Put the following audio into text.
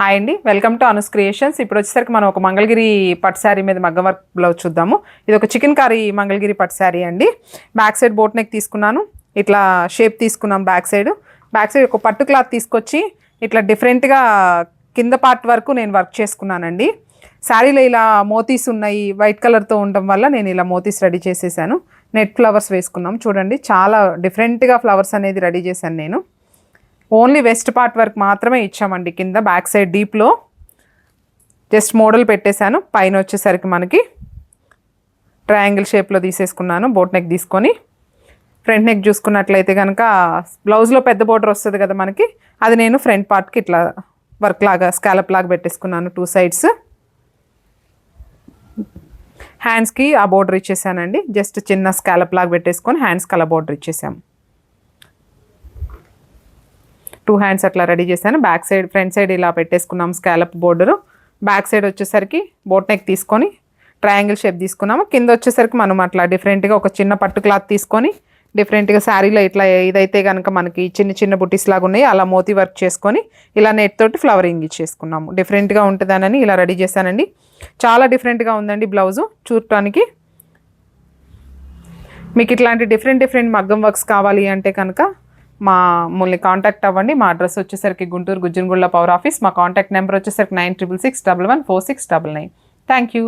Hi అండి, welcome to Anu's creations. ఇప్పుడు వచ్చేసరికి మనం ఒక మంగళగిరి పట్టు శారీ మీద మగ్గం వర్క్ బ్లౌజ్ చూద్దాము. ఇది ఒక చికెన్ కర్రీ మంగళగిరి పట్టు శారీ అండి. బ్యాక్ సైడ్ బోట్ నెక్ తీసుకున్నాను, ఇట్లా షేప్ తీసుకున్నాం. బ్యాక్ సైడ్ ఒక పట్టు క్లాత్ తీసుకొచ్చి ఇట్లా డిఫరెంట్గా కింద పార్ట్ వరకు నేను వర్క్ చేసుకున్నానండి. శారీలో ఇలా మోతీస్ ఉన్నాయి, వైట్ కలర్తో ఉండడం వల్ల నేను ఇలా మోతీస్ రెడీ చేసేసాను. నెట్ ఫ్లవర్స్ వేసుకున్నాం, చూడండి చాలా డిఫరెంట్గా ఫ్లవర్స్ అనేది రెడీ చేశాను నేను. ఓన్లీ వెస్ట్ పార్ట్ వర్క్ మాత్రమే ఇచ్చామండి. కింద బ్యాక్ సైడ్ డీప్లో జస్ట్ మోడల్ పెట్టేశాను. పైన వచ్చేసరికి మనకి ట్రయాంగిల్ షేప్లో తీసేసుకున్నాను. బోట్ నెక్ తీసుకొని ఫ్రంట్ నెక్ చూసుకున్నట్లయితే కనుక బ్లౌజ్లో పెద్ద బోర్డర్ వస్తుంది కదా మనకి, అది నేను ఫ్రంట్ పార్ట్కి ఇట్లా వర్క్ లాగా స్కాలప్ లాగా పెట్టేసుకున్నాను. 2 సైడ్స్ హ్యాండ్స్కి ఆ బోర్డర్ ఇచ్చేసానండి. జస్ట్ చిన్న స్కాలప్ లాగా పెట్టేసుకొని హ్యాండ్స్కి అలా బోర్డర్ ఇచ్చేసాము. 2 హ్యాండ్స్ అట్లా రెడీ చేశాను. బ్యాక్ సైడ్ ఫ్రంట్ సైడ్ ఇలా పెట్టేసుకున్నాము స్కాలప్ బోర్డరు. బ్యాక్ సైడ్ వచ్చేసరికి బోట్ నెక్ తీసుకొని ట్రయాంగిల్ షేప్ తీసుకున్నాము. కింద వచ్చేసరికి మనం అట్లా డిఫరెంట్గా ఒక చిన్న పట్టు క్లాత్ తీసుకొని డిఫరెంట్గా శారీలో ఇట్లా ఇదైతే కనుక మనకి చిన్న చిన్న బుటీస్ లాగా ఉన్నాయి, అలా మోతీ వర్క్ చేసుకొని ఇలా నెట్ తోటి ఫ్లవరింగ్ ఇచ్చేసుకున్నాము. డిఫరెంట్గా ఉంటుందనని ఇలా రెడీ చేశానండి. చాలా డిఫరెంట్గా ఉందండి బ్లౌజు చూడటానికి. మీకు ఇట్లాంటి డిఫరెంట్ మగ్గం వర్క్స్ కావాలి అంటే కనుక మమ్మల్ని కాంటాక్ట్ అవ్వండి. మా అడ్రస్ వచ్చేసరికి గుంటూరు గుజ్జనగుళ్ళ పవర్ ఆఫీస్. మా కాంటాక్ట్ నెంబర్ వచ్చేసరికి 9666114699. Thank you.